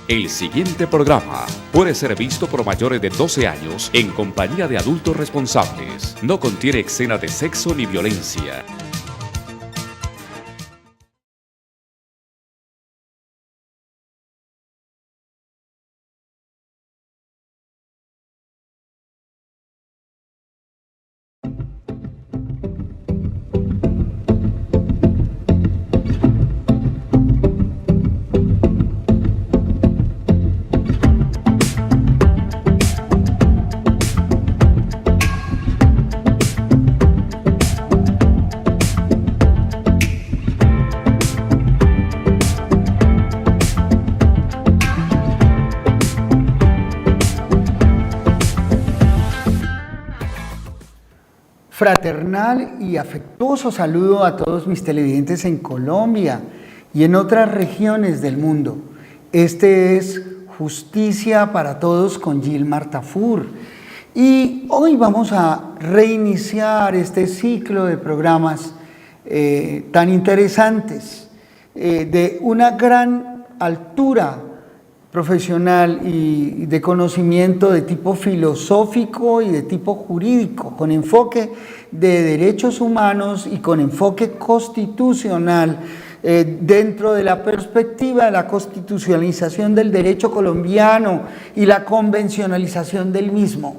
El siguiente programa puede ser visto por mayores de 12 años en compañía de adultos responsables. No contiene escena de sexo ni violencia. Fraternal y afectuoso saludo a todos mis televidentes en Colombia y en otras regiones del mundo. Este es Justicia para Todos con Gilmar Tafur. Y hoy vamos a reiniciar este ciclo de programas tan interesantes, de una gran altura profesional y de conocimiento de tipo filosófico y de tipo jurídico, con enfoque de derechos humanos y con enfoque constitucional, dentro de la perspectiva de la constitucionalización del derecho colombiano y la convencionalización del mismo.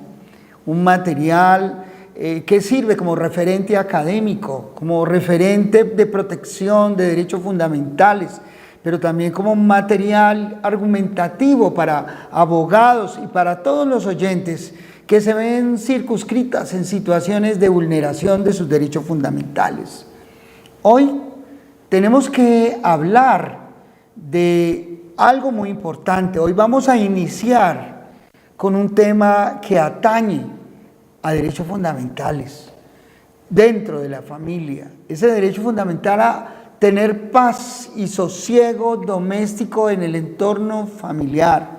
Un material que sirve como referente académico, como referente de protección de derechos fundamentales, pero también como material argumentativo para abogados y para todos los oyentes que se ven circunscritas en situaciones de vulneración de sus derechos fundamentales. Hoy tenemos que hablar de algo muy importante. Hoy vamos a iniciar con un tema que atañe a derechos fundamentales dentro de la familia. Ese derecho fundamental a tener paz y sosiego doméstico en el entorno familiar.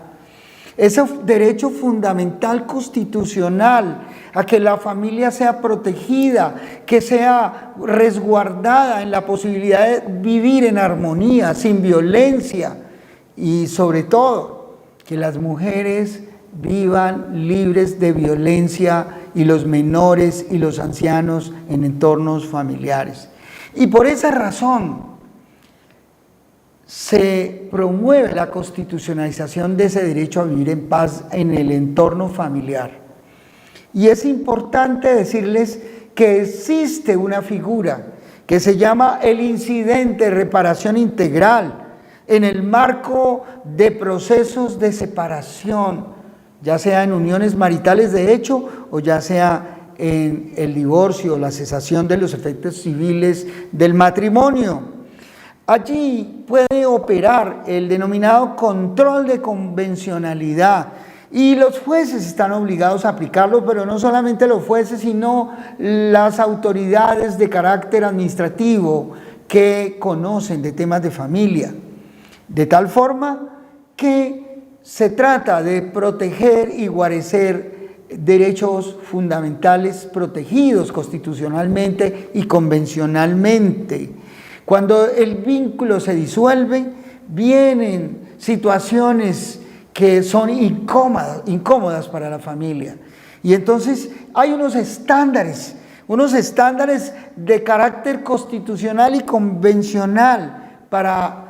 Ese derecho fundamental constitucional a que la familia sea protegida, que sea resguardada en la posibilidad de vivir en armonía, sin violencia y sobre todo que las mujeres vivan libres de violencia y los menores y los ancianos en entornos familiares. Y por esa razón se promueve la constitucionalización de ese derecho a vivir en paz en el entorno familiar. Y es importante decirles que existe una figura que se llama el incidente de reparación integral en el marco de procesos de separación, ya sea en uniones maritales de hecho o ya sea en el divorcio, la cesación de los efectos civiles del matrimonio. Allí puede operar el denominado control de convencionalidad y los jueces están obligados a aplicarlo, pero no solamente los jueces, sino las autoridades de carácter administrativo que conocen de temas de familia, de tal forma que se trata de proteger y guarecer derechos fundamentales protegidos constitucionalmente y convencionalmente. Cuando el vínculo se disuelve, vienen situaciones que son incómodas para la familia. Y entonces hay unos estándares de carácter constitucional y convencional para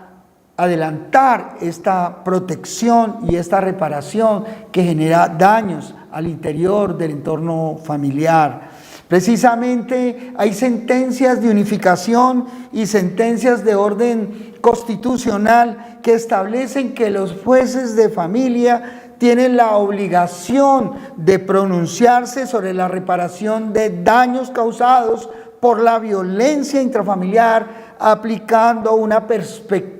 adelantar esta protección y esta reparación que genera daños al interior del entorno familiar. Precisamente hay sentencias de unificación y sentencias de orden constitucional que establecen que los jueces de familia tienen la obligación de pronunciarse sobre la reparación de daños causados por la violencia intrafamiliar, aplicando una perspectiva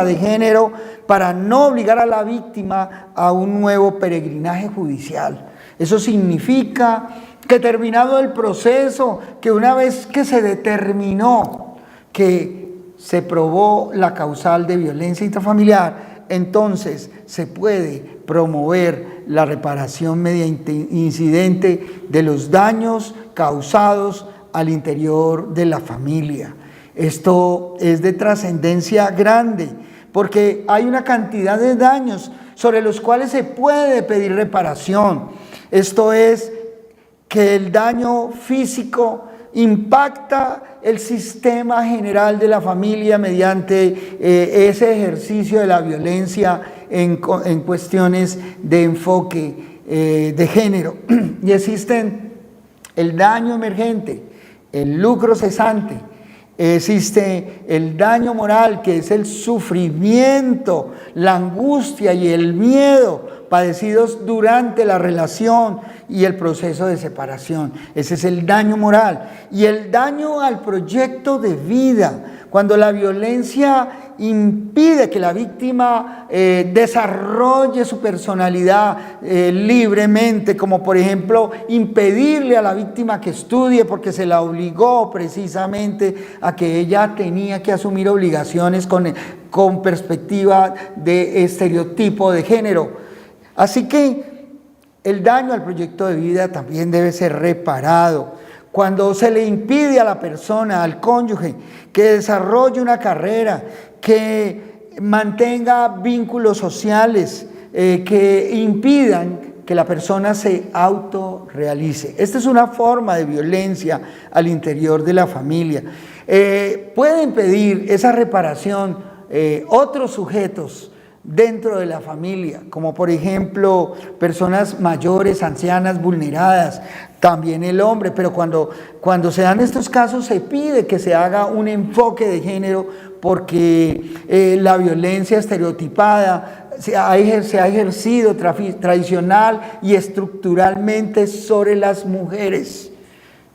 de género para no obligar a la víctima a un nuevo peregrinaje judicial. Eso significa que terminado el proceso, que una vez que se determinó que se probó la causal de violencia intrafamiliar, entonces se puede promover la reparación mediante incidente de los daños causados al interior de la familia. Esto es de trascendencia grande, porque hay una cantidad de daños sobre los cuales se puede pedir reparación. Esto es que el daño físico impacta el sistema general de la familia mediante ese ejercicio de la violencia en cuestiones de enfoque de género. Y existen el daño emergente, el lucro cesante, existe el daño moral, que es el sufrimiento, la angustia y el miedo padecidos durante la relación y el proceso de separación. Ese es el daño moral. Y el daño al proyecto de vida, cuando la violencia impide que la víctima desarrolle su personalidad libremente, como por ejemplo impedirle a la víctima que estudie porque se la obligó precisamente a que ella tenía que asumir obligaciones con perspectiva de estereotipo de género. Así que el daño al proyecto de vida también debe ser reparado. Cuando se le impide a la persona, al cónyuge, que desarrolle una carrera, que mantenga vínculos sociales, que impidan que la persona se autorrealice. Esta es una forma de violencia al interior de la familia. Pueden pedir esa reparación otros sujetos dentro de la familia, como por ejemplo personas mayores, ancianas, vulneradas, también el hombre, pero cuando se dan estos casos se pide que se haga un enfoque de género, porque la violencia estereotipada se ha ejercido tradicional y estructuralmente sobre las mujeres.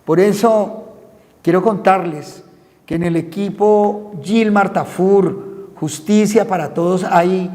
Por eso quiero contarles que en el equipo Gilmar Tafur, Justicia para Todos, hay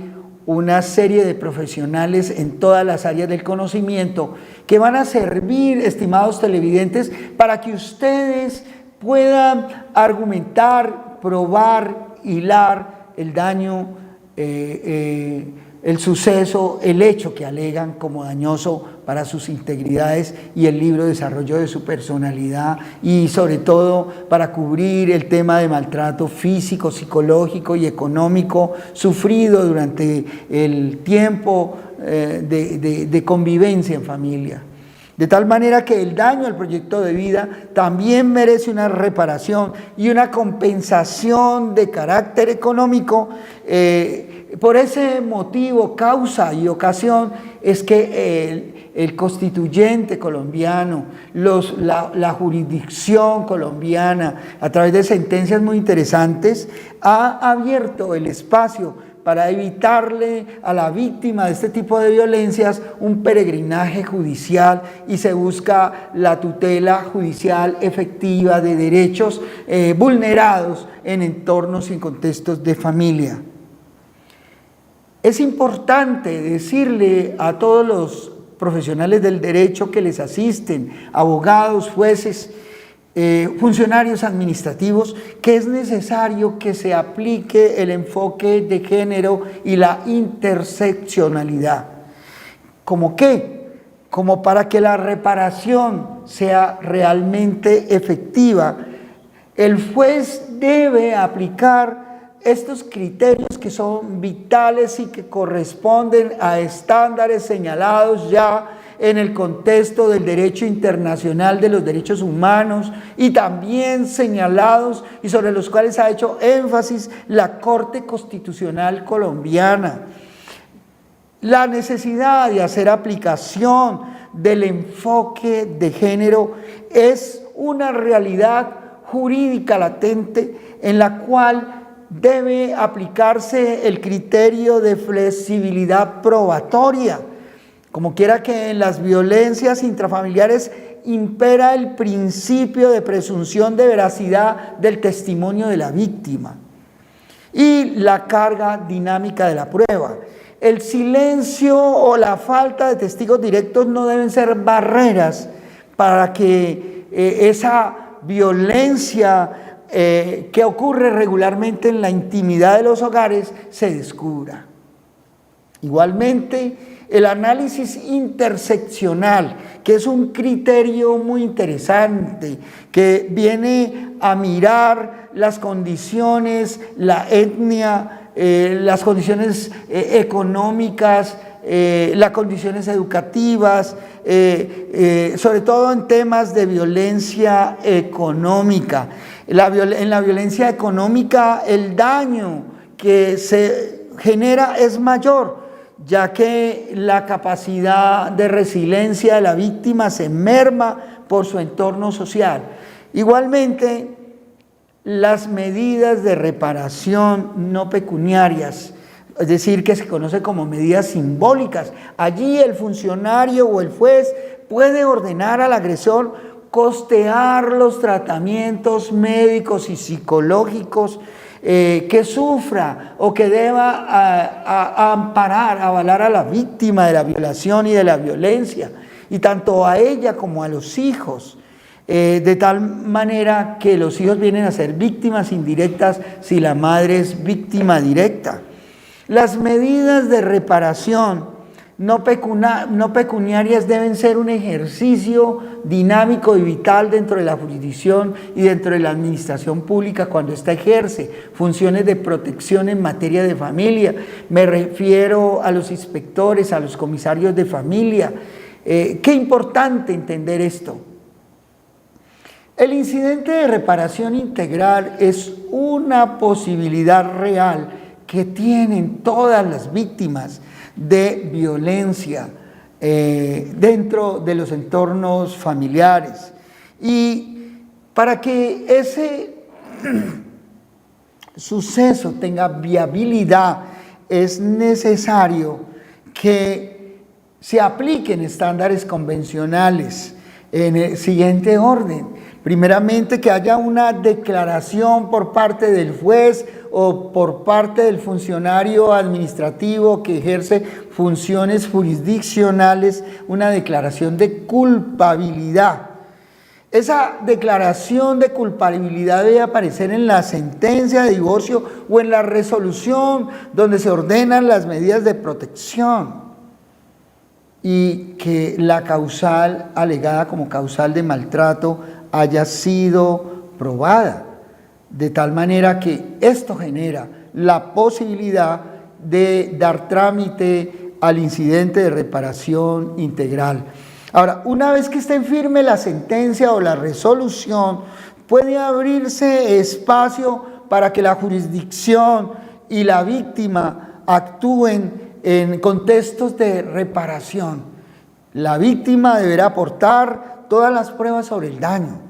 una serie de profesionales en todas las áreas del conocimiento que van a servir, estimados televidentes, para que ustedes puedan argumentar, probar, hilar el daño, el suceso, el hecho que alegan como dañoso para sus integridades y el libre desarrollo de su personalidad, y sobre todo para cubrir el tema de maltrato físico, psicológico y económico sufrido durante el tiempo de convivencia en familia. De tal manera que el daño al proyecto de vida también merece una reparación y una compensación de carácter económico. Por ese motivo, causa y ocasión es que el constituyente colombiano, la jurisdicción colombiana, a través de sentencias muy interesantes, ha abierto el espacio para evitarle a la víctima de este tipo de violencias un peregrinaje judicial, y se busca la tutela judicial efectiva de derechos vulnerados en entornos y en contextos de familia. Es importante decirle a todos los profesionales del derecho que les asisten, abogados, jueces, funcionarios administrativos, que es necesario que se aplique el enfoque de género y la interseccionalidad. ¿Cómo qué? Como para que la reparación sea realmente efectiva, el juez debe aplicar estos criterios que son vitales y que corresponden a estándares señalados ya en el contexto del derecho internacional de los derechos humanos, y también señalados y sobre los cuales ha hecho énfasis la Corte Constitucional colombiana. La necesidad de hacer aplicación del enfoque de género es una realidad jurídica latente en la cual debe aplicarse el criterio de flexibilidad probatoria. Como quiera que en las violencias intrafamiliares impera el principio de presunción de veracidad del testimonio de la víctima y la carga dinámica de la prueba. El silencio o la falta de testigos directos no deben ser barreras para que esa violencia que ocurre regularmente en la intimidad de los hogares se descubra. Igualmente, el análisis interseccional, que es un criterio muy interesante, que viene a mirar las condiciones, la etnia, las condiciones económicas, las condiciones educativas, sobre todo en temas de violencia económica. En la violencia económica el daño que se genera es mayor, ya que la capacidad de resiliencia de la víctima se merma por su entorno social. Igualmente, las medidas de reparación no pecuniarias, es decir, que se conoce como medidas simbólicas. Allí el funcionario o el juez puede ordenar al agresor costear los tratamientos médicos y psicológicos que sufra o que deba amparar, avalar a la víctima de la violación y de la violencia, y tanto a ella como a los hijos. De tal manera que los hijos vienen a ser víctimas indirectas si la madre es víctima directa. Las medidas de reparación no pecuniarias deben ser un ejercicio dinámico y vital dentro de la jurisdicción y dentro de la administración pública cuando ésta ejerce funciones de protección en materia de familia. Me refiero a los inspectores, a los comisarios de familia. Qué importante entender esto. El incidente de reparación integral es una posibilidad real que tienen todas las víctimas de violencia dentro de los entornos familiares. Y para que ese suceso tenga viabilidad es necesario que se apliquen estándares convencionales en el siguiente orden. Primeramente, que haya una declaración por parte del juez o por parte del funcionario administrativo que ejerce funciones jurisdiccionales, una declaración de culpabilidad. Esa declaración de culpabilidad debe aparecer en la sentencia de divorcio o en la resolución donde se ordenan las medidas de protección, y que la causal alegada como causal de maltrato haya sido probada, de tal manera que esto genera la posibilidad de dar trámite al incidente de reparación integral. Ahora, una vez que esté firme la sentencia o la resolución, puede abrirse espacio para que la jurisdicción y la víctima actúen en contextos de reparación. La víctima deberá aportar todas las pruebas sobre el daño,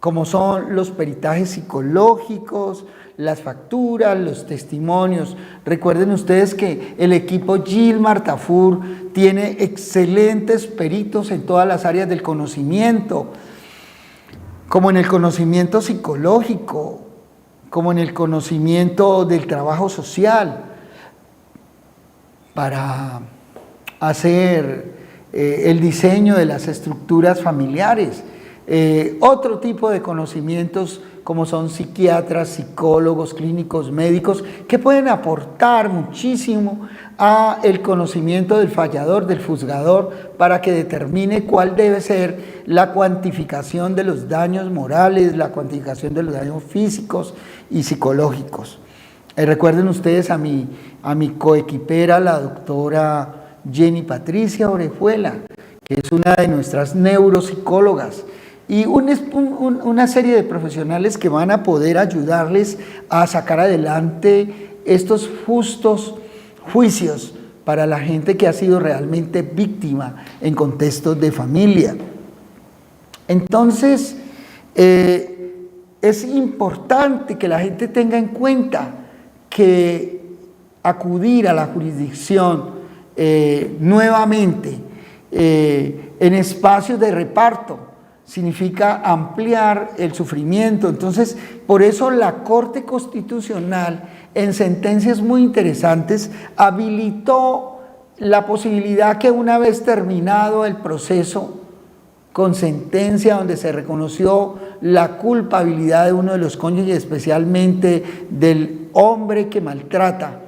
como son los peritajes psicológicos, las facturas, los testimonios. Recuerden ustedes que el equipo Gilmar Tafur tiene excelentes peritos en todas las áreas del conocimiento, como en el conocimiento psicológico, como en el conocimiento del trabajo social, para hacer el diseño de las estructuras familiares. Otro tipo de conocimientos como son psiquiatras, psicólogos, clínicos, médicos, que pueden aportar muchísimo a el conocimiento del fallador, del juzgador, para que determine cuál debe ser la cuantificación de los daños morales, la cuantificación de los daños físicos y psicológicos. Recuerden ustedes a mi coequipera, la doctora Jenny Patricia Orejuela, que es una de nuestras neuropsicólogas, y una serie de profesionales que van a poder ayudarles a sacar adelante estos justos juicios para la gente que ha sido realmente víctima en contextos de familia. Entonces, es importante que la gente tenga en cuenta que acudir a la jurisdicción nuevamente en espacios de reparto significa ampliar el sufrimiento. Entonces, por eso la Corte Constitucional, en sentencias muy interesantes, habilitó la posibilidad que una vez terminado el proceso con sentencia donde se reconoció la culpabilidad de uno de los cónyuges, especialmente del hombre que maltrata,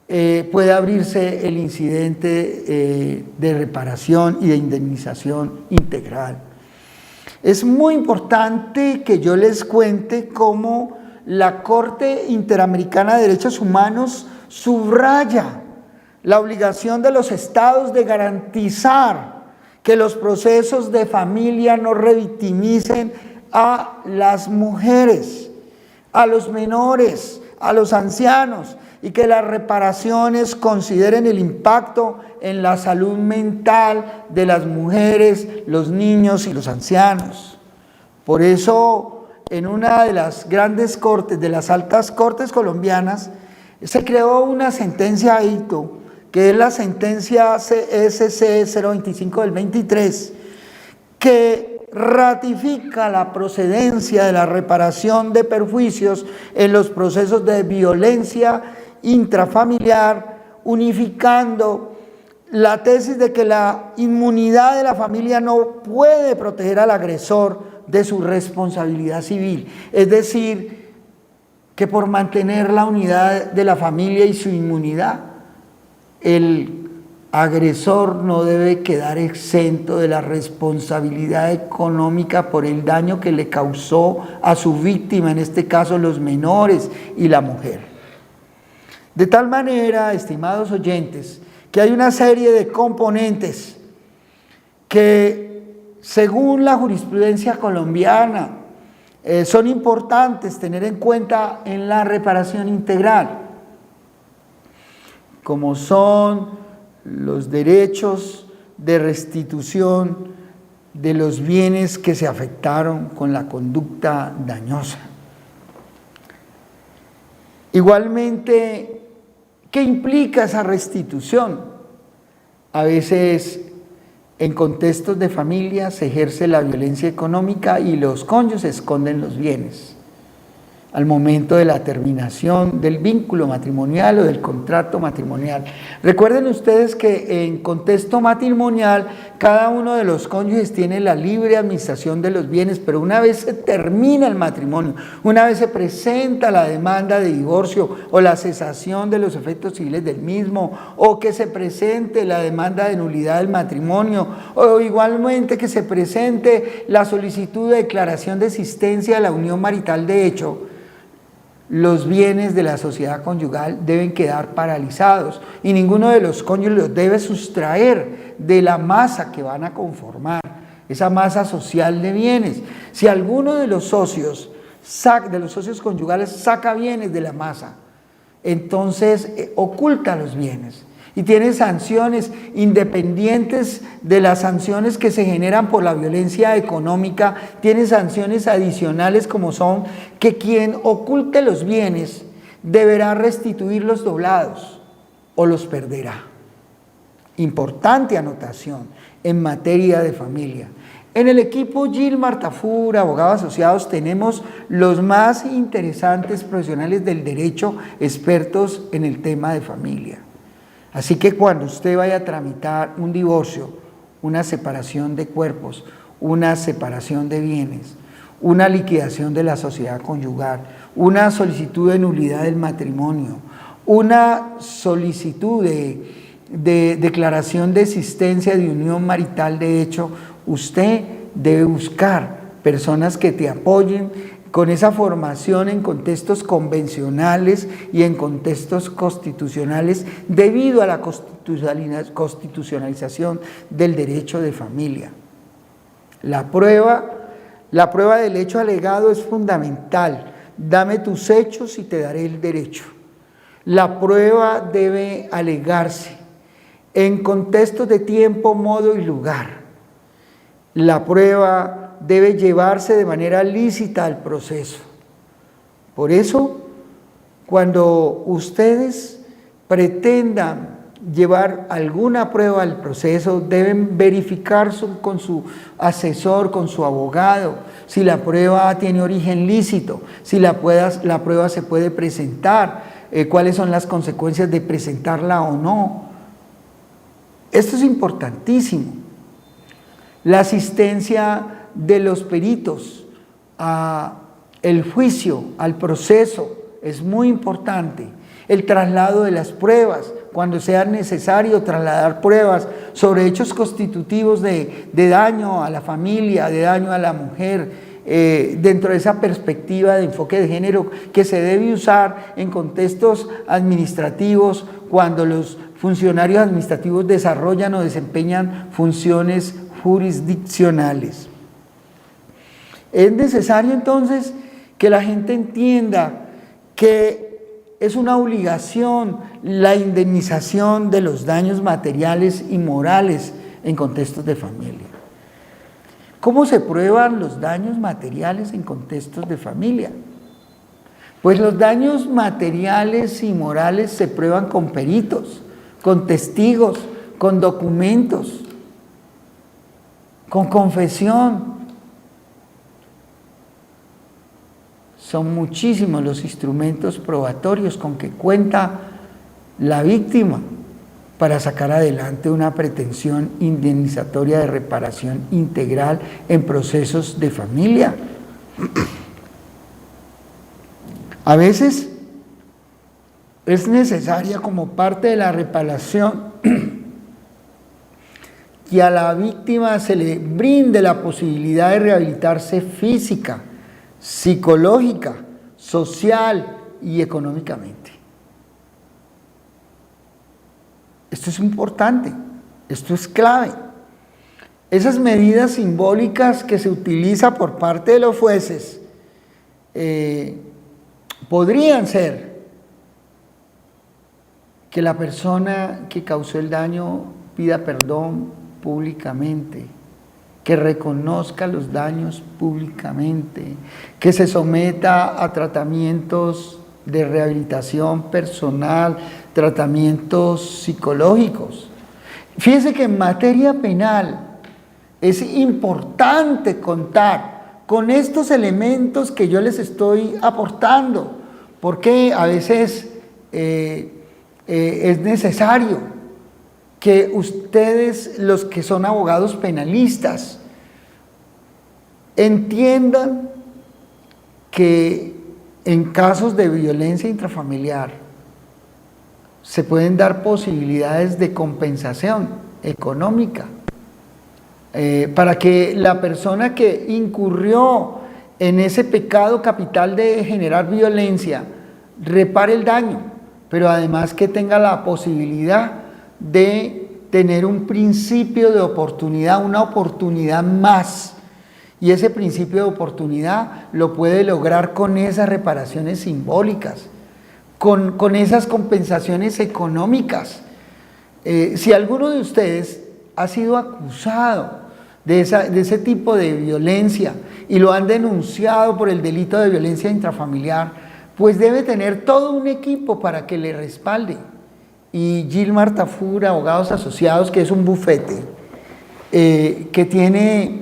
puede abrirse el incidente de reparación y de indemnización integral. Es muy importante que yo les cuente cómo la Corte Interamericana de Derechos Humanos subraya la obligación de los estados de garantizar que los procesos de familia no revictimicen a las mujeres, a los menores, a los ancianos, y que las reparaciones consideren el impacto en la salud mental de las mujeres, los niños y los ancianos. Por eso, en una de las grandes cortes, de las altas cortes colombianas, se creó una sentencia AITO, que es la sentencia CSC 025 del 23, que ratifica la procedencia de la reparación de perjuicios en los procesos de violencia intrafamiliar, unificando la tesis de que la inmunidad de la familia no puede proteger al agresor de su responsabilidad civil. Es decir, que por mantener la unidad de la familia y su inmunidad, el agresor no debe quedar exento de la responsabilidad económica por el daño que le causó a su víctima, en este caso los menores y la mujer. De tal manera, estimados oyentes, que hay una serie de componentes que, según la jurisprudencia colombiana, son importantes tener en cuenta en la reparación integral, como son los derechos de restitución de los bienes que se afectaron con la conducta dañosa. Igualmente, ¿qué implica esa restitución? A veces, en contextos de familia, se ejerce la violencia económica y los cónyuges esconden los bienes al momento de la terminación del vínculo matrimonial o del contrato matrimonial. Recuerden ustedes que en contexto matrimonial cada uno de los cónyuges tiene la libre administración de los bienes, pero una vez se termina el matrimonio, una vez se presenta la demanda de divorcio o la cesación de los efectos civiles del mismo, o que se presente la demanda de nulidad del matrimonio, o igualmente que se presente la solicitud de declaración de existencia de la unión marital de hecho, los bienes de la sociedad conyugal deben quedar paralizados y ninguno de los cónyuges los debe sustraer de la masa que van a conformar, esa masa social de bienes. Si alguno de los socios conyugales saca bienes de la masa, entonces oculta los bienes y tiene sanciones independientes de las sanciones que se generan por la violencia económica, tiene sanciones adicionales como son que quien oculte los bienes deberá restituirlos doblados o los perderá. Importante anotación en materia de familia. En el equipo Gilmar Tafur, abogados asociados, tenemos los más interesantes profesionales del derecho, expertos en el tema de familia. Así que cuando usted vaya a tramitar un divorcio, una separación de cuerpos, una separación de bienes, una liquidación de la sociedad conyugal, una solicitud de nulidad del matrimonio, una solicitud de declaración de existencia de unión marital de hecho, usted debe buscar personas que te apoyen con esa formación en contextos convencionales y en contextos constitucionales debido a la constitucionalización del derecho de familia. La prueba del hecho alegado es fundamental. Dame tus hechos y te daré el derecho. La prueba debe alegarse en contextos de tiempo, modo y lugar. La prueba debe llevarse de manera lícita al proceso. Por eso, cuando ustedes pretendan llevar alguna prueba al proceso, deben verificar con su asesor, con su abogado, si la prueba tiene origen lícito, si la prueba se puede presentar, cuáles son las consecuencias de presentarla o no. Esto es importantísimo. La asistencia de los peritos al juicio, al proceso, es muy importante. El traslado de las pruebas, cuando sea necesario trasladar pruebas sobre hechos constitutivos de daño a la familia, de daño a la mujer, dentro de esa perspectiva de enfoque de género que se debe usar en contextos administrativos cuando los funcionarios administrativos desarrollan o desempeñan funciones jurisdiccionales. Es necesario entonces que la gente entienda que es una obligación la indemnización de los daños materiales y morales en contextos de familia. ¿Cómo se prueban los daños materiales en contextos de familia? Pues los daños materiales y morales se prueban con peritos, con testigos, con documentos, con confesión. Son muchísimos los instrumentos probatorios con que cuenta la víctima para sacar adelante una pretensión indemnizatoria de reparación integral en procesos de familia. A veces es necesaria como parte de la reparación que a la víctima se le brinde la posibilidad de rehabilitarse física, psicológica, social y económicamente. Esto es importante, esto es clave. Esas medidas simbólicas que se utilizan por parte de los jueces podrían ser que la persona que causó el daño pida perdón públicamente, que reconozca los daños públicamente, que se someta a tratamientos de rehabilitación personal, tratamientos psicológicos. Fíjense que en materia penal es importante contar con estos elementos que yo les estoy aportando, porque a veces es necesario que ustedes, los que son abogados penalistas, entiendan que en casos de violencia intrafamiliar se pueden dar posibilidades de compensación económica para que la persona que incurrió en ese pecado capital de generar violencia repare el daño, pero además que tenga la posibilidad de tener un principio de oportunidad, una oportunidad más. Y ese principio de oportunidad lo puede lograr con esas reparaciones simbólicas, con esas compensaciones económicas. Si alguno de ustedes ha sido acusado de ese tipo de violencia y lo han denunciado por el delito de violencia intrafamiliar, pues debe tener todo un equipo para que le respalde. Y Gilmar Tafur, Abogados Asociados, que es un bufete que tiene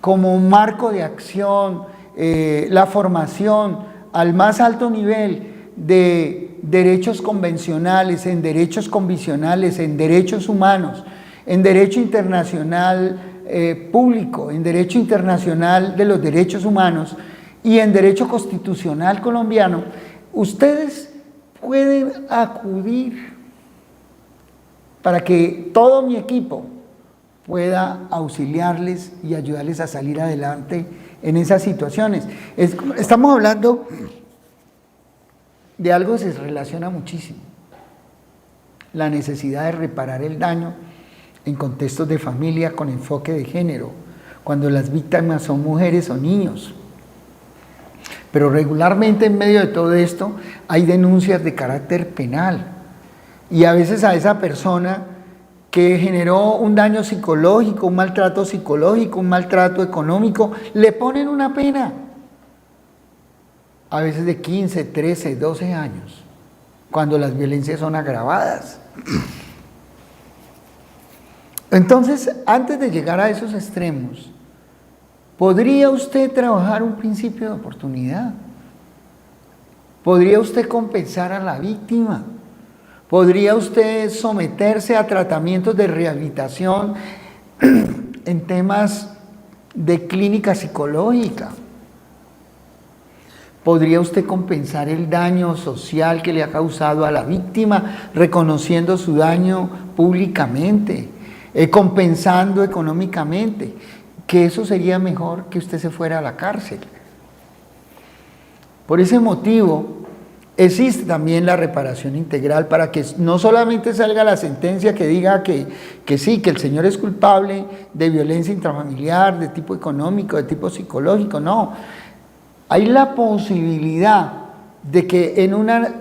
como marco de acción la formación al más alto nivel de derechos convencionales, en derechos convisionales, en derechos humanos, en derecho internacional público, en derecho internacional de los derechos humanos y en derecho constitucional colombiano. Ustedes pueden acudir para que todo mi equipo pueda auxiliarles y ayudarles a salir adelante en esas situaciones. Estamos hablando de algo que se relaciona muchísimo: la necesidad de reparar el daño en contextos de familia con enfoque de género, cuando las víctimas son mujeres o niños. Pero regularmente en medio de todo esto hay denuncias de carácter penal, y a veces a esa persona que generó un daño psicológico, un maltrato psicológico, un maltrato económico, le ponen una pena, a veces de 15, 13, 12 años, cuando las violencias son agravadas. Entonces, antes de llegar a esos extremos, ¿podría usted trabajar un principio de oportunidad? ¿Podría usted compensar a la víctima? ¿Podría usted someterse a tratamientos de rehabilitación en temas de clínica psicológica? ¿Podría usted compensar el daño social que le ha causado a la víctima, reconociendo su daño públicamente, compensando económicamente? que eso sería mejor que usted se fuera a la cárcel. Por ese motivo, existe también la reparación integral para que no solamente salga la sentencia que diga que sí, que el señor es culpable de violencia intrafamiliar, de tipo económico, de tipo psicológico, no. Hay la posibilidad de que en una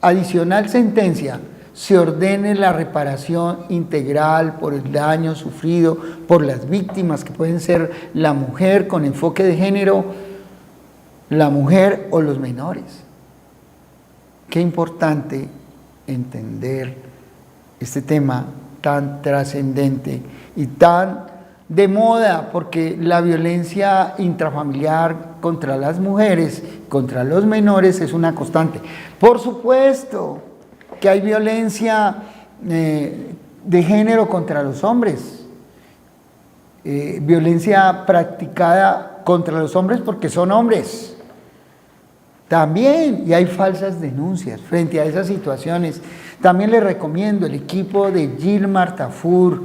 adicional sentencia se ordene la reparación integral por el daño sufrido por las víctimas, que pueden ser la mujer con enfoque de género, la mujer o los menores. Qué importante entender este tema tan trascendente y tan de moda, porque la violencia intrafamiliar contra las mujeres, contra los menores, es una constante. Por supuesto que hay violencia de género contra los hombres, violencia practicada contra los hombres porque son hombres. También, y hay falsas denuncias frente a esas situaciones. También les recomiendo el equipo de Gilmar Tafur,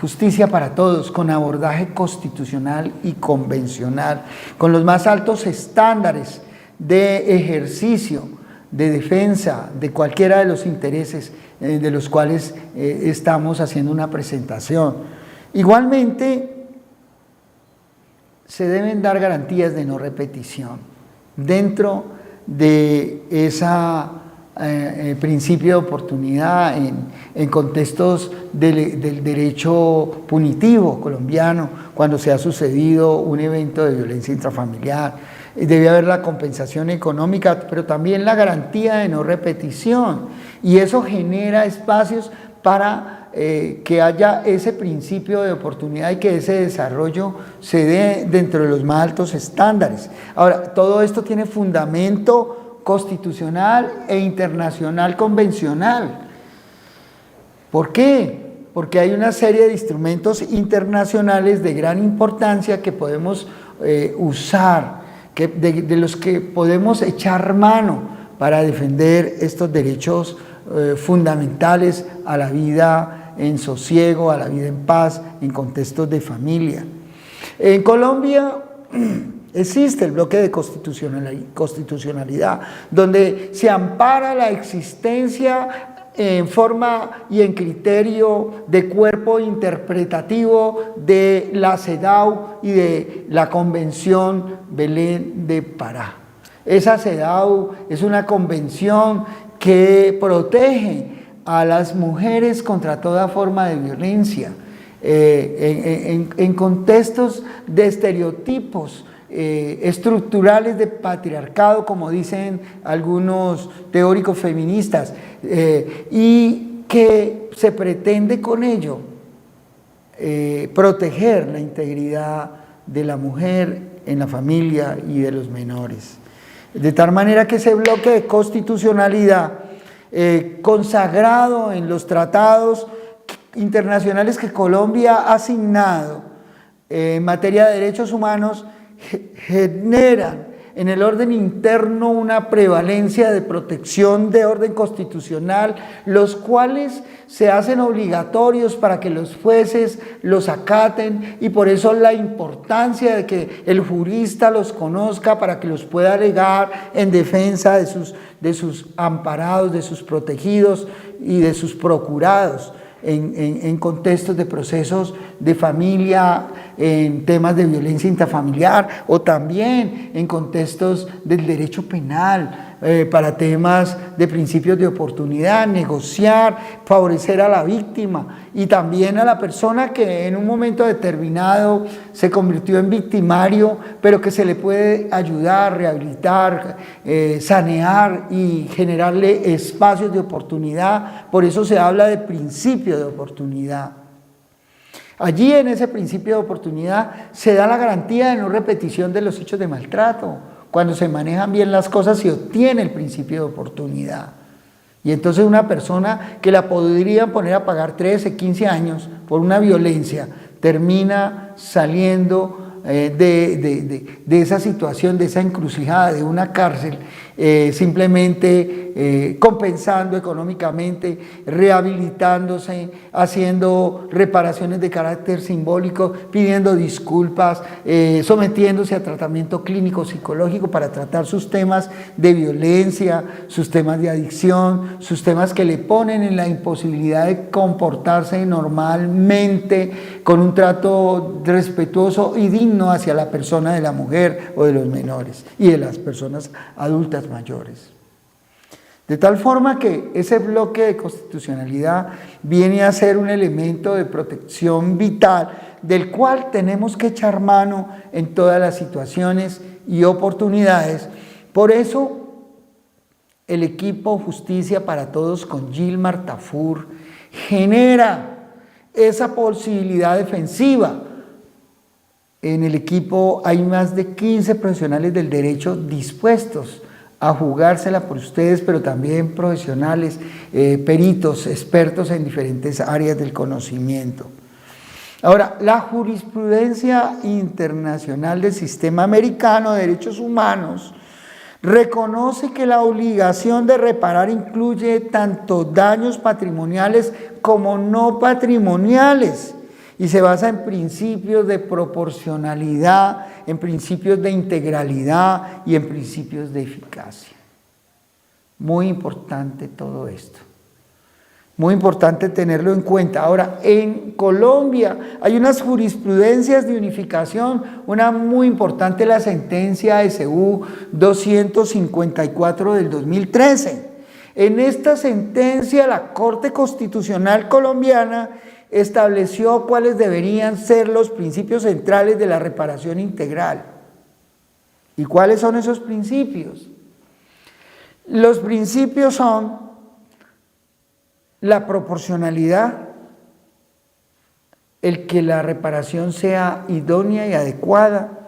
Justicia para Todos, con abordaje constitucional y convencional, con los más altos estándares de ejercicio, de defensa de cualquiera de los intereses de los cuales estamos haciendo una presentación. Igualmente, se deben dar garantías de no repetición dentro de ese principio de oportunidad en contextos del derecho punitivo colombiano, cuando se ha sucedido un evento de violencia intrafamiliar. Debe haber la compensación económica, pero también la garantía de no repetición, y eso genera espacios para que haya ese principio de oportunidad y que ese desarrollo se dé dentro de los más altos estándares. Ahora, todo esto tiene fundamento constitucional e internacional convencional. ¿Por qué? Porque hay una serie de instrumentos internacionales de gran importancia que podemos usar, de los que podemos echar mano para defender estos derechos fundamentales a la vida en sosiego, a la vida en paz, en contextos de familia. En Colombia existe el bloque de constitucionalidad, donde se ampara la existencia en forma y en criterio de cuerpo interpretativo de la CEDAW y de la Convención Belén de Pará. Esa CEDAW es una convención que protege a las mujeres contra toda forma de violencia, en contextos de estereotipos estructurales de patriarcado, como dicen algunos teóricos feministas, y que se pretende con ello proteger la integridad de la mujer en la familia y de los menores. De tal manera que ese bloque de constitucionalidad consagrado en los tratados internacionales que Colombia ha asignado en materia de derechos humanos generan en el orden interno una prevalencia de protección de orden constitucional, los cuales se hacen obligatorios para que los jueces los acaten, y por eso la importancia de que el jurista los conozca para que los pueda alegar en defensa de sus amparados, de sus protegidos y de sus procurados en contextos de procesos de familia, en temas de violencia intrafamiliar, o también en contextos del derecho penal, para temas de principios de oportunidad, negociar, favorecer a la víctima y también a la persona que en un momento determinado se convirtió en victimario, pero que se le puede ayudar, rehabilitar, sanear y generarle espacios de oportunidad. Por eso se habla de principio de oportunidad. Allí, en ese principio de oportunidad, se da la garantía de no repetición de los hechos de maltrato. Cuando se manejan bien las cosas, se obtiene el principio de oportunidad. Y entonces una persona que la podrían poner a pagar 13, 15 años por una violencia, termina saliendo de esa situación, de esa encrucijada, de una cárcel, simplemente compensando económicamente, rehabilitándose, haciendo reparaciones de carácter simbólico, pidiendo disculpas, sometiéndose a tratamiento clínico psicológico para tratar sus temas de violencia, sus temas de adicción, sus temas que le ponen en la imposibilidad de comportarse normalmente, con un trato respetuoso y digno hacia la persona de la mujer o de los menores y de las personas adultas mayores. De tal forma que ese bloque de constitucionalidad viene a ser un elemento de protección vital del cual tenemos que echar mano en todas las situaciones y oportunidades. Por eso el equipo Justicia para Todos con Gilmar Tafur genera esa posibilidad defensiva. En el equipo hay más de 15 profesionales del derecho dispuestos a jugársela por ustedes, pero también profesionales, peritos, expertos en diferentes áreas del conocimiento. Ahora, la jurisprudencia internacional del sistema americano de derechos humanos reconoce que la obligación de reparar incluye tanto daños patrimoniales como no patrimoniales y se basa en principios de proporcionalidad, en principios de integralidad y en principios de eficacia. Muy importante todo esto. Muy importante tenerlo en cuenta. Ahora, en Colombia hay unas jurisprudencias de unificación, una muy importante, la sentencia SU 254 del 2013. En esta sentencia, la Corte Constitucional colombiana estableció cuáles deberían ser los principios centrales de la reparación integral. ¿Y cuáles son esos principios? Los principios son la proporcionalidad, el que la reparación sea idónea y adecuada,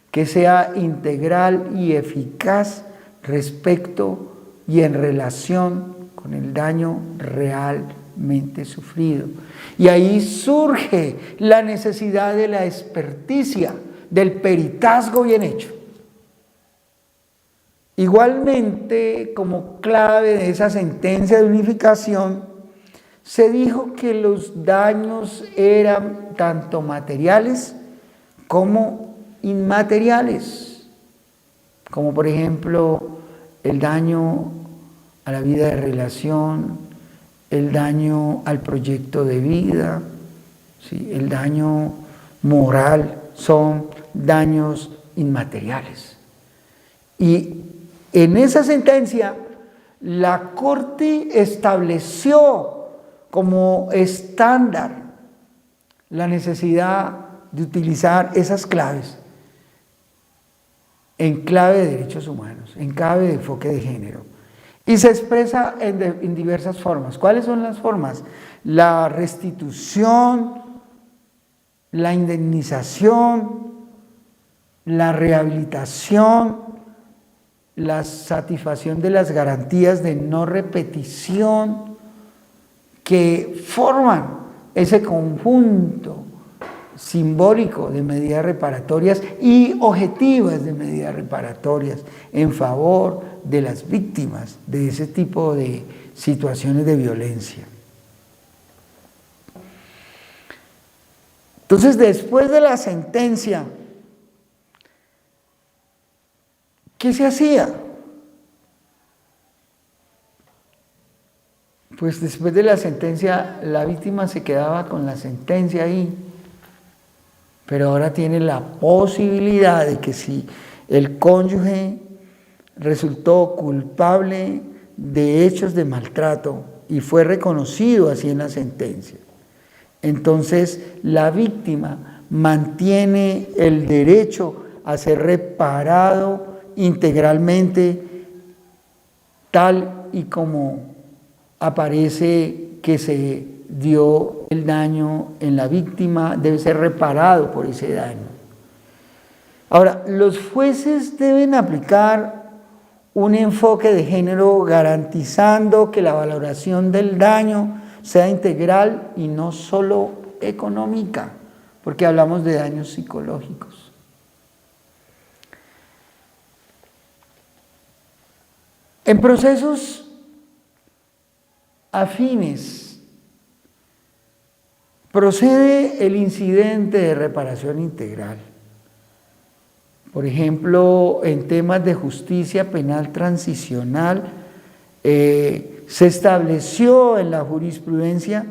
que sea integral y eficaz respecto y en relación con el daño realmente sufrido. Y ahí surge la necesidad de la experticia, del peritazgo bien hecho. Igualmente, como clave de esa sentencia de unificación, se dijo que los daños eran tanto materiales como inmateriales, como por ejemplo el daño a la vida de relación, el daño al proyecto de vida, ¿sí? El daño moral, son daños inmateriales. Y en esa sentencia, la Corte estableció como estándar la necesidad de utilizar esas claves en clave de derechos humanos, en clave de enfoque de género. Y se expresa en diversas formas. ¿Cuáles son las formas? La restitución, la indemnización, la rehabilitación, la satisfacción de las garantías de no repetición que forman ese conjunto simbólico de medidas reparatorias y objetivas de medidas reparatorias en favor de las víctimas de ese tipo de situaciones de violencia. Entonces, después de la sentencia, ¿qué se hacía? Pues después de la sentencia, la víctima se quedaba con la sentencia ahí, pero ahora tiene la posibilidad de que si el cónyuge resultó culpable de hechos de maltrato y fue reconocido así en la sentencia, entonces la víctima mantiene el derecho a ser reparado integralmente tal y como aparece que se dio el daño en la víctima, debe ser reparado por ese daño. Ahora, los jueces deben aplicar un enfoque de género garantizando que la valoración del daño sea integral y no solo económica, porque hablamos de daños psicológicos. En procesos afines procede el incidente de reparación integral. Por ejemplo, en temas de justicia penal transicional, se estableció en la jurisprudencia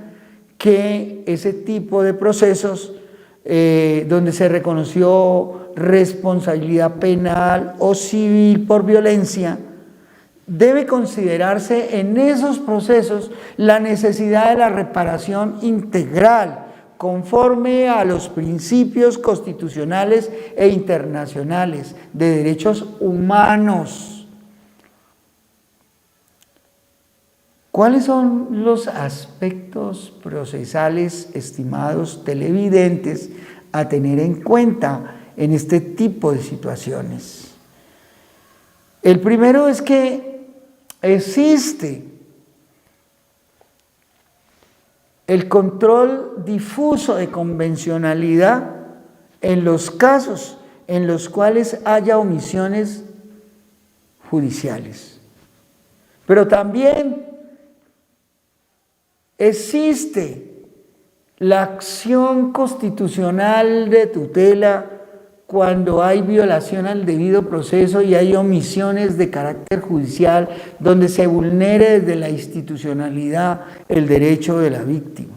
que ese tipo de procesos donde se reconoció responsabilidad penal o civil por violencia, debe considerarse en esos procesos la necesidad de la reparación integral conforme a los principios constitucionales e internacionales de derechos humanos. ¿Cuáles son los aspectos procesales estimados televidentes a tener en cuenta en este tipo de situaciones? El primero es que existe el control difuso de convencionalidad en los casos en los cuales haya omisiones judiciales. Pero también existe la acción constitucional de tutela cuando hay violación al debido proceso y hay omisiones de carácter judicial donde se vulnere desde la institucionalidad el derecho de la víctima.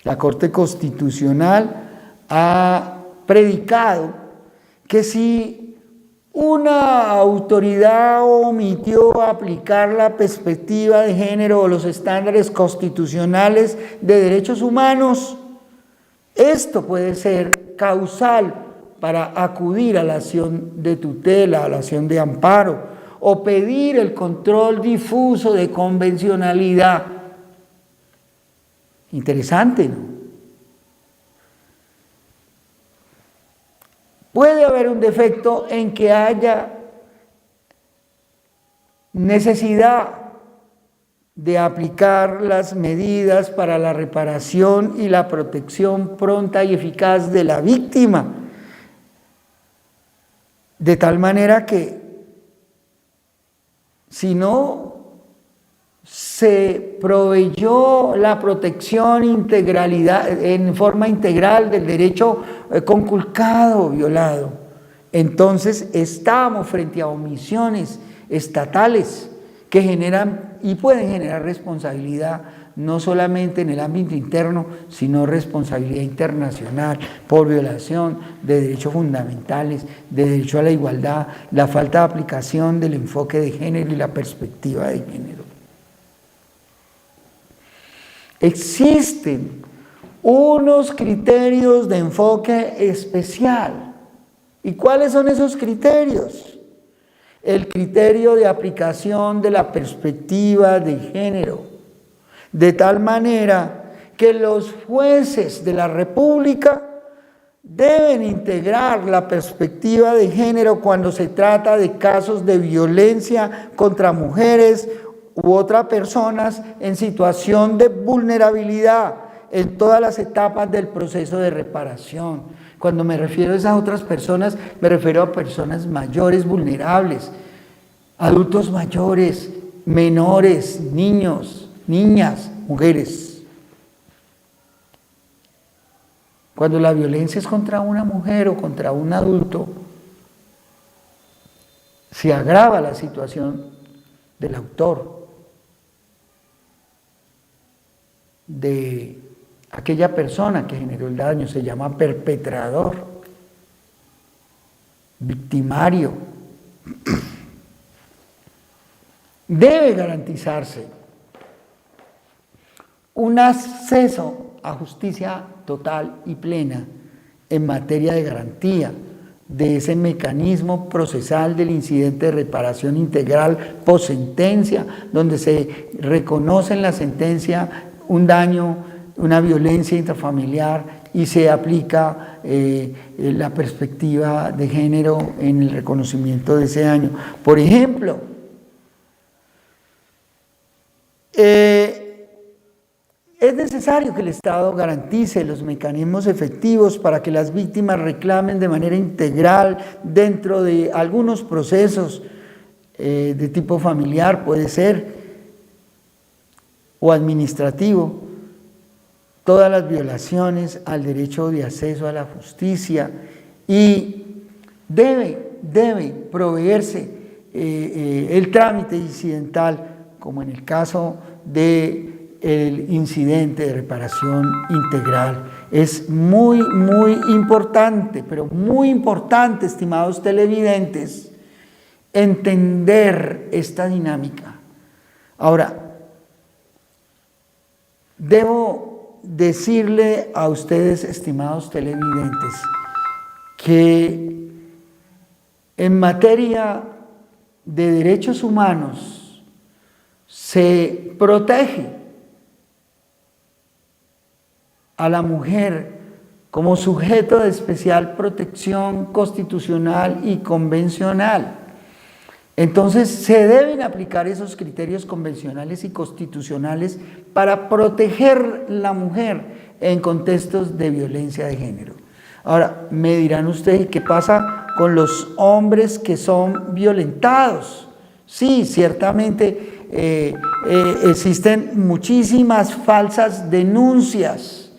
La Corte Constitucional ha predicado que si una autoridad omitió aplicar la perspectiva de género o los estándares constitucionales de derechos humanos, esto puede ser causal para acudir a la acción de tutela, a la acción de amparo, o pedir el control difuso de convencionalidad. Interesante, ¿no? Puede haber un defecto en que haya necesidad de aplicar las medidas para la reparación y la protección pronta y eficaz de la víctima, de tal manera que si no se proveyó la protección en forma integral del derecho conculcado, violado, entonces estamos frente a omisiones estatales que generan y pueden generar responsabilidad no solamente en el ámbito interno, sino responsabilidad internacional por violación de derechos fundamentales, de derecho a la igualdad, la falta de aplicación del enfoque de género y la perspectiva de género. Existen unos criterios de enfoque especial. ¿Y cuáles son esos criterios? El criterio de aplicación de la perspectiva de género, de tal manera que los jueces de la República deben integrar la perspectiva de género cuando se trata de casos de violencia contra mujeres u otras personas en situación de vulnerabilidad en todas las etapas del proceso de reparación. Cuando me refiero a esas otras personas, me refiero a personas mayores vulnerables, adultos mayores, menores, niños, niñas, mujeres. Cuando la violencia es contra una mujer o contra un adulto, se agrava la situación del autor, de aquella persona que generó el daño, se llama perpetrador, victimario. Debe garantizarse un acceso a justicia total y plena en materia de garantía de ese mecanismo procesal del incidente de reparación integral post sentencia, donde se reconoce en la sentencia un daño, una violencia intrafamiliar y se aplica la perspectiva de género en el reconocimiento de ese daño. Por ejemplo, es necesario que el Estado garantice los mecanismos efectivos para que las víctimas reclamen de manera integral dentro de algunos procesos de tipo familiar, puede ser, o administrativo, todas las violaciones al derecho de acceso a la justicia, y debe proveerse el trámite incidental, como en el caso del incidente de reparación integral. Es muy importante, pero muy importante, estimados televidentes, entender esta dinámica. Ahora, debo decirle a ustedes, estimados televidentes, que en materia de derechos humanos se protege a la mujer como sujeto de especial protección constitucional y convencional. Entonces se deben aplicar esos criterios convencionales y constitucionales para proteger la mujer en contextos de violencia de género. Ahora, me dirán ustedes, ¿qué pasa con los hombres que son violentados? Sí, ciertamente existen muchísimas falsas denuncias,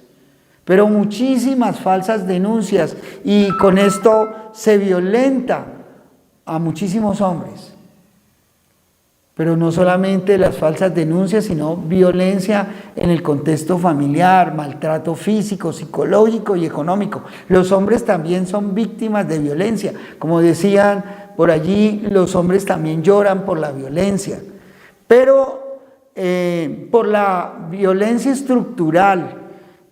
pero muchísimas falsas denuncias, y con esto se violenta a muchísimos hombres. Pero no solamente las falsas denuncias, sino violencia en el contexto familiar, maltrato físico, psicológico y económico. Los hombres también son víctimas de violencia. Como decían por allí, los hombres también lloran por la violencia. Pero por la violencia estructural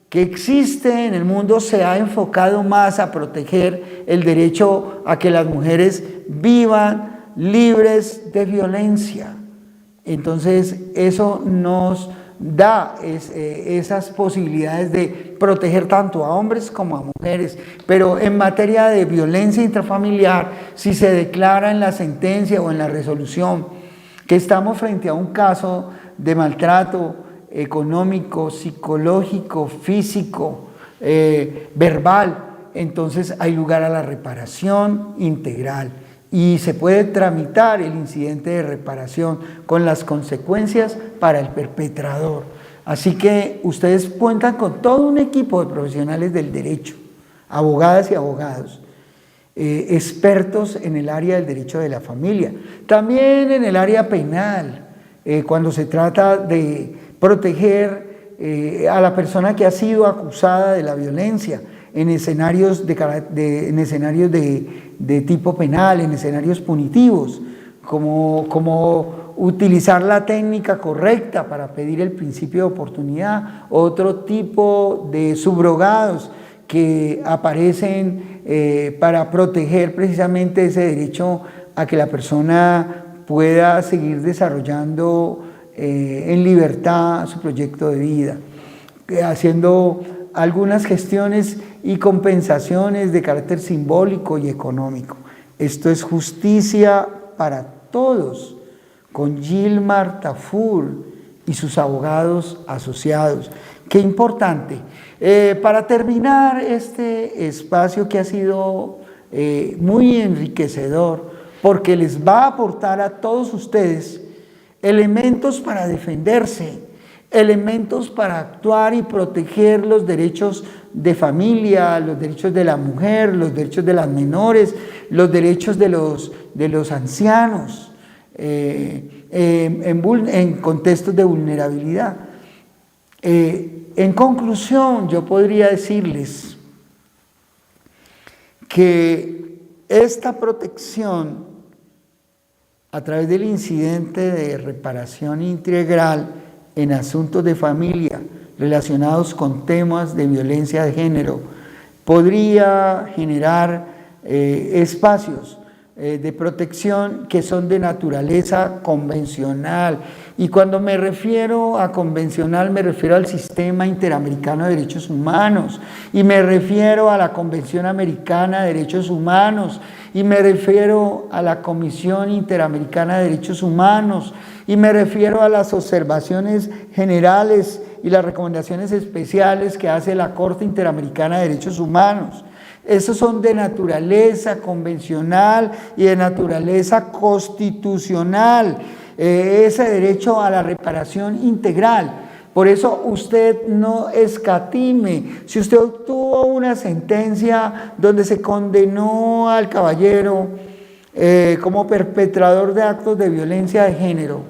que existe en el mundo, se ha enfocado más a proteger el derecho a que las mujeres vivan libres de violencia. Entonces eso nos da esas posibilidades de proteger tanto a hombres como a mujeres. Pero en materia de violencia intrafamiliar, si se declara en la sentencia o en la resolución que estamos frente a un caso de maltrato económico, psicológico, físico, verbal, entonces hay lugar a la reparación integral y se puede tramitar el incidente de reparación con las consecuencias para el perpetrador. Así que ustedes cuentan con todo un equipo de profesionales del derecho, abogadas y abogados, expertos en el área del derecho de la familia, también en el área penal, cuando se trata de proteger a la persona que ha sido acusada de la violencia en escenarios de tipo penal, en escenarios punitivos, como utilizar la técnica correcta para pedir el principio de oportunidad, otro tipo de subrogados que aparecen para proteger precisamente ese derecho a que la persona pueda seguir desarrollando en libertad su proyecto de vida, haciendo algunas gestiones y compensaciones de carácter simbólico y económico. Esto es Justicia para Todos, con Gilmar Tafur y sus abogados asociados. Qué importante. Para terminar este espacio que ha sido muy enriquecedor, porque les va a aportar a todos ustedes elementos para defenderse, elementos para actuar y proteger los derechos de familia, los derechos de la mujer, los derechos de las menores, los derechos de los ancianos, en contextos de vulnerabilidad. En conclusión, yo podría decirles que esta protección a través del incidente de reparación integral en asuntos de familia relacionados con temas de violencia de género podría generar espacios de protección que son de naturaleza convencional. Y cuando me refiero a convencional, me refiero al Sistema Interamericano de Derechos Humanos, y me refiero a la Convención Americana de Derechos Humanos, y me refiero a la Comisión Interamericana de Derechos Humanos, y me refiero a las observaciones generales y las recomendaciones especiales que hace la Corte Interamericana de Derechos Humanos. Esos son de naturaleza convencional y de naturaleza constitucional, ese derecho a la reparación integral. Por eso usted no escatime. Si usted obtuvo una sentencia donde se condenó al caballero como perpetrador de actos de violencia de género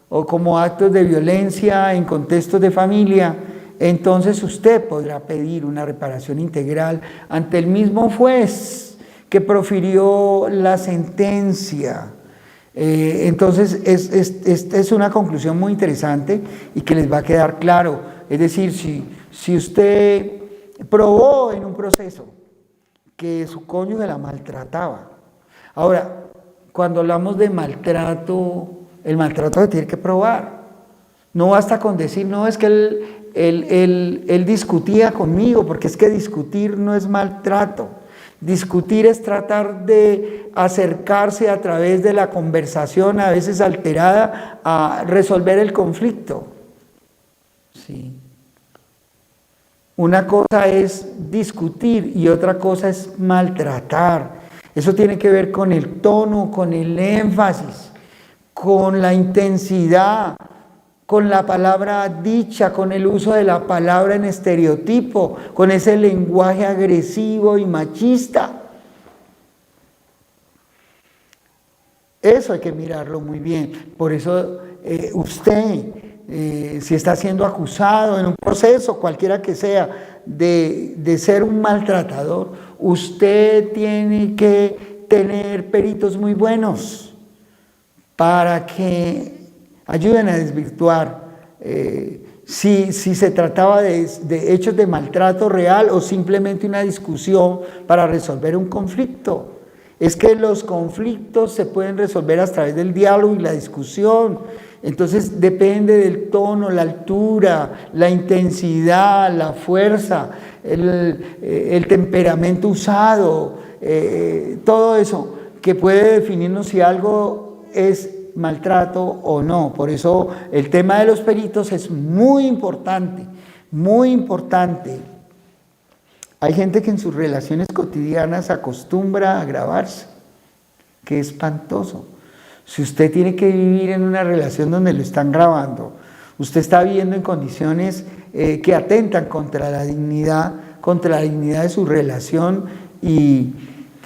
o como actos de violencia en contextos de familia, entonces usted podrá pedir una reparación integral ante el mismo juez que profirió la sentencia. Entonces es una conclusión muy interesante y que les va a quedar claro. Es decir, si usted probó en un proceso que su cónyuge la maltrataba. Ahora, cuando hablamos de maltrato, el maltrato se tiene que probar. No basta con decir, no, es que él discutía conmigo, porque es que discutir no es maltrato. Discutir es tratar de acercarse a través de la conversación, a veces alterada, a resolver el conflicto. Sí. Una cosa es discutir y otra cosa es maltratar. Eso tiene que ver con el tono, con el énfasis, con la intensidad, con la palabra dicha, con el uso de la palabra en estereotipo, con ese lenguaje agresivo y machista. Eso hay que mirarlo muy bien. Por eso usted, si está siendo acusado en un proceso, cualquiera que sea, de ser un maltratador, usted tiene que tener peritos muy buenos para que ayuden a desvirtuar si se trataba de hechos de maltrato real o simplemente una discusión para resolver un conflicto. Es que los conflictos se pueden resolver a través del diálogo y la discusión. Entonces depende del tono, la altura, la intensidad, la fuerza, el temperamento usado, todo eso que puede definirnos si algo es maltrato o no. Por eso el tema de los peritos es muy importante, muy importante. Hay gente que en sus relaciones cotidianas acostumbra a grabarse. Qué espantoso. Si usted tiene que vivir en una relación donde lo están grabando, usted está viviendo en condiciones que atentan contra la dignidad de su relación y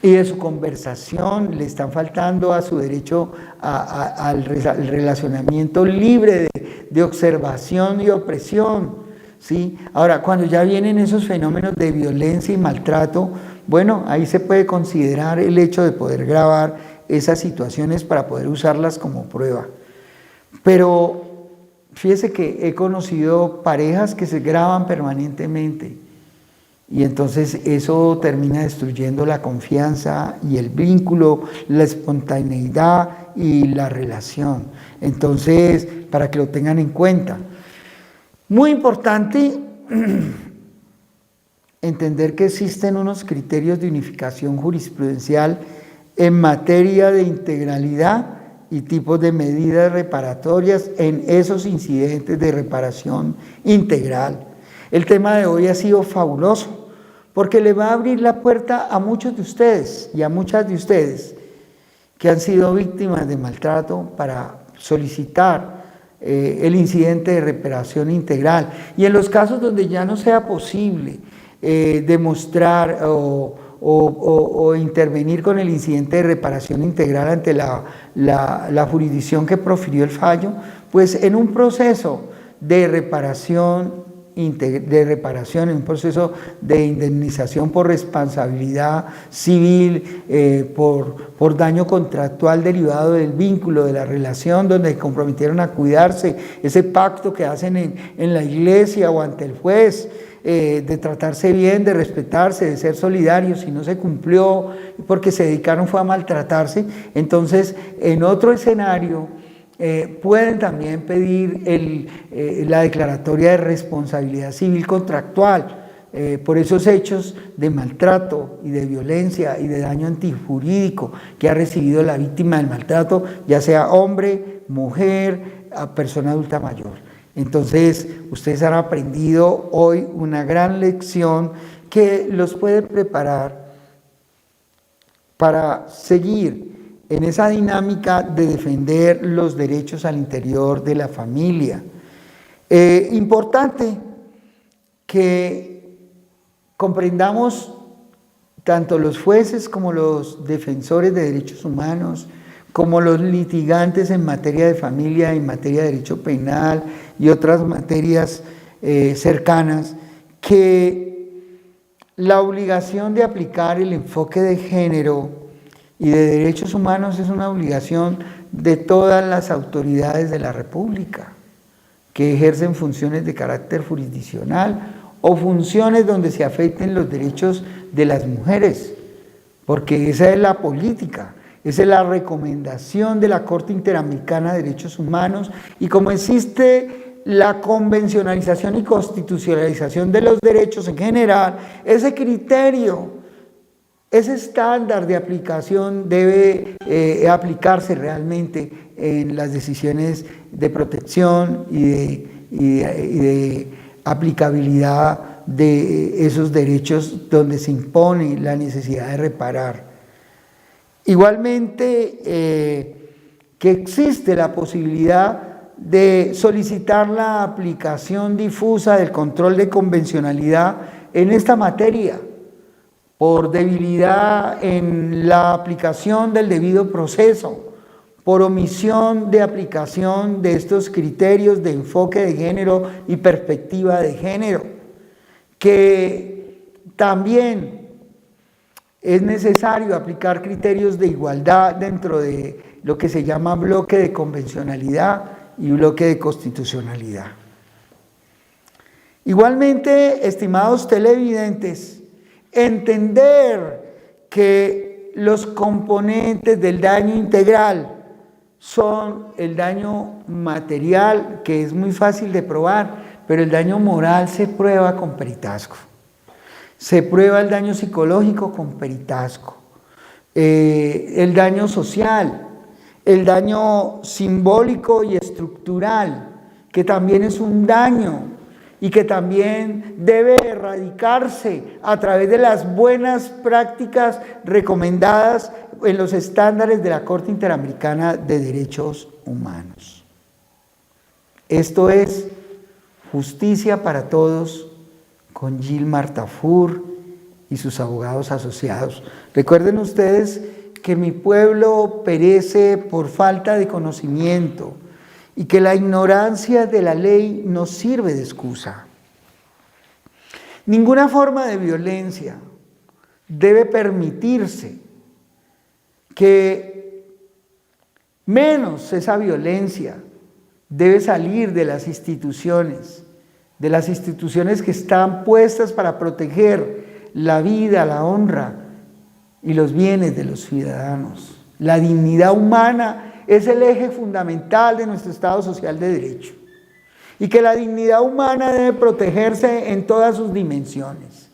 de su conversación, le están faltando a su derecho al relacionamiento libre de observación y opresión, ¿sí? Ahora, cuando ya vienen esos fenómenos de violencia y maltrato, bueno, ahí se puede considerar el hecho de poder grabar esas situaciones para poder usarlas como prueba. Pero fíjese que he conocido parejas que se graban permanentemente. Y entonces eso termina destruyendo la confianza y el vínculo, la espontaneidad y la relación. Entonces, para que lo tengan en cuenta. Muy importante entender que existen unos criterios de unificación jurisprudencial en materia de integralidad y tipos de medidas reparatorias en esos incidentes de reparación integral. El tema de hoy ha sido fabuloso porque le va a abrir la puerta a muchos de ustedes y a muchas de ustedes que han sido víctimas de maltrato para solicitar el incidente de reparación integral. Y en los casos donde ya no sea posible demostrar o intervenir con el incidente de reparación integral ante la jurisdicción que profirió el fallo, pues en un proceso de reparación, en un proceso de indemnización por responsabilidad civil, por daño contractual derivado del vínculo, de la relación donde comprometieron a cuidarse, ese pacto que hacen en la iglesia o ante el juez, de tratarse bien, de respetarse, de ser solidarios, si no se cumplió porque se dedicaron fue a maltratarse, entonces en otro escenario pueden también pedir la declaratoria de responsabilidad civil contractual por esos hechos de maltrato y de violencia y de daño antijurídico que ha recibido la víctima del maltrato, ya sea hombre, mujer, persona adulta mayor. Entonces, ustedes han aprendido hoy una gran lección que los puede preparar para seguir en esa dinámica de defender los derechos al interior de la familia. Importante que comprendamos tanto los jueces como los defensores de derechos humanos, como los litigantes en materia de familia, en materia de derecho penal y otras materias cercanas, que la obligación de aplicar el enfoque de género y de derechos humanos es una obligación de todas las autoridades de la República que ejercen funciones de carácter jurisdiccional o funciones donde se afecten los derechos de las mujeres, porque esa es la política, esa es la recomendación de la Corte Interamericana de Derechos Humanos, y como existe la convencionalización y constitucionalización de los derechos en general, ese criterio, ese estándar de aplicación debe aplicarse realmente en las decisiones de protección y de aplicabilidad de esos derechos donde se impone la necesidad de reparar. Igualmente, que existe la posibilidad de solicitar la aplicación difusa del control de convencionalidad en esta materia, por debilidad en la aplicación del debido proceso, por omisión de aplicación de estos criterios de enfoque de género y perspectiva de género, que también es necesario aplicar criterios de igualdad dentro de lo que se llama bloque de convencionalidad y bloque de constitucionalidad. Igualmente, estimados televidentes, entender que los componentes del daño integral son el daño material, que es muy fácil de probar, pero el daño moral se prueba con peritazgo. Se prueba el daño psicológico con peritazgo, el daño social, el daño simbólico y estructural, que también es un daño y que también debe erradicarse a través de las buenas prácticas recomendadas en los estándares de la Corte Interamericana de Derechos Humanos. Esto es Justicia para Todos con Gilmar Tafur y sus abogados asociados. Recuerden ustedes que mi pueblo perece por falta de conocimiento y que la ignorancia de la ley no sirve de excusa. Ninguna forma de violencia debe permitirse, que menos esa violencia debe salir de las instituciones que están puestas para proteger la vida, la honra y los bienes de los ciudadanos. La dignidad humana es el eje fundamental de nuestro Estado social de derecho, y que la dignidad humana debe protegerse en todas sus dimensiones.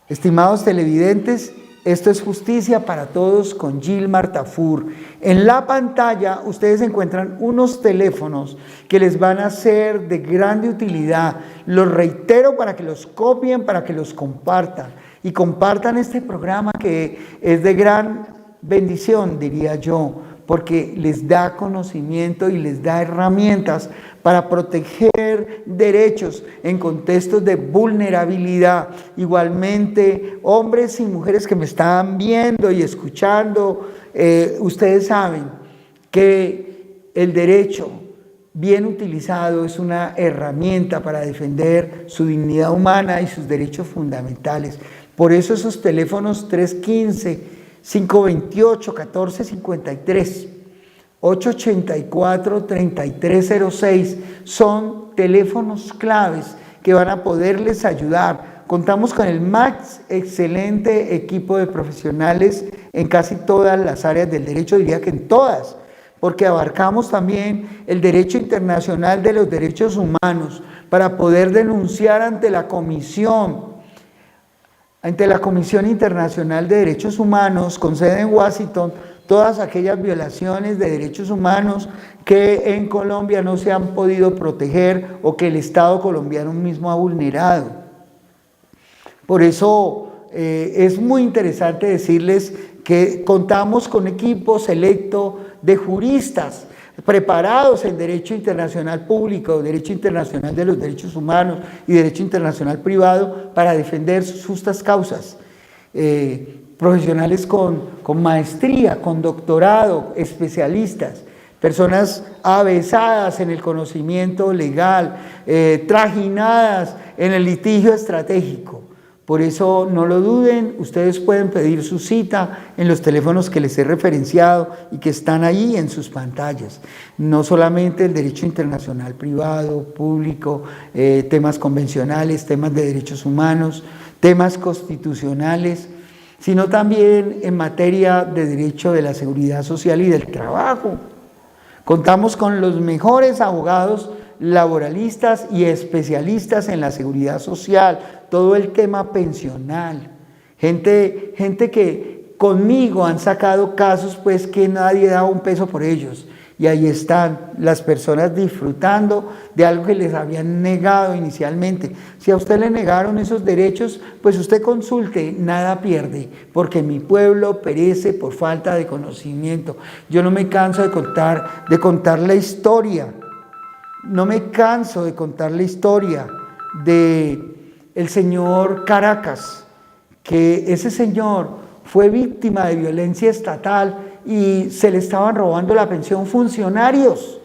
Estimados televidentes, esto es Justicia para Todos con Gilmar Tafur. En la pantalla ustedes encuentran unos teléfonos que les van a ser de grande utilidad. Los reitero para que los copien, para que los compartan. Y compartan este programa que es de gran bendición, diría yo, porque les da conocimiento y les da herramientas para proteger derechos en contextos de vulnerabilidad. Igualmente, hombres y mujeres que me están viendo y escuchando, ustedes saben que el derecho bien utilizado es una herramienta para defender su dignidad humana y sus derechos fundamentales. Por eso esos teléfonos 315-528-1453, 884-3306 son teléfonos claves que van a poderles ayudar. Contamos con el más excelente equipo de profesionales en casi todas las áreas del derecho, diría que en todas, porque abarcamos también el derecho internacional de los derechos humanos para poder denunciar ante la Comisión Internacional de Derechos Humanos, con sede en Washington, todas aquellas violaciones de derechos humanos que en Colombia no se han podido proteger o que el Estado colombiano mismo ha vulnerado. Por eso es muy interesante decirles que contamos con equipo selecto de juristas preparados en Derecho Internacional Público, Derecho Internacional de los Derechos Humanos y Derecho Internacional Privado para defender sus justas causas. Profesionales con maestría, con doctorado, especialistas, personas avesadas en el conocimiento legal, trajinadas en el litigio estratégico. Por eso no lo duden, ustedes pueden pedir su cita en los teléfonos que les he referenciado y que están ahí en sus pantallas. No solamente el derecho internacional privado, público, temas convencionales, temas de derechos humanos, temas constitucionales, sino también en materia de derecho de la seguridad social y del trabajo. Contamos con los mejores abogados laboralistas y especialistas en la seguridad social, todo el tema pensional, gente que conmigo han sacado casos pues que nadie daba un peso por ellos, y ahí están las personas disfrutando de algo que les habían negado inicialmente. Si a usted le negaron esos derechos, pues usted consulte, nada pierde, porque mi pueblo perece por falta de conocimiento. Yo no me canso de contar la historia. No me canso de contar la historia de el señor Caracas, que ese señor fue víctima de violencia estatal y se le estaban robando la pensión funcionarios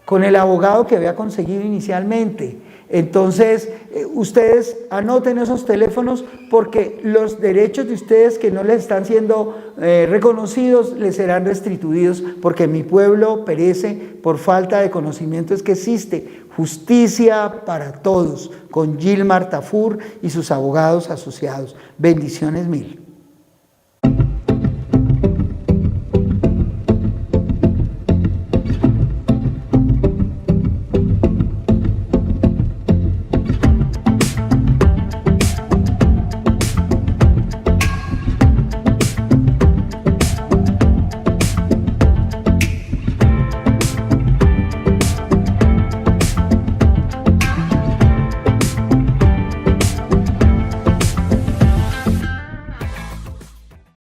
con el abogado que había conseguido inicialmente. Entonces, ustedes anoten esos teléfonos porque los derechos de ustedes que no les están siendo reconocidos les serán restituidos, porque mi pueblo perece por falta de conocimiento. Es que existe justicia para todos con Gilmar Tafur y sus abogados asociados. Bendiciones mil.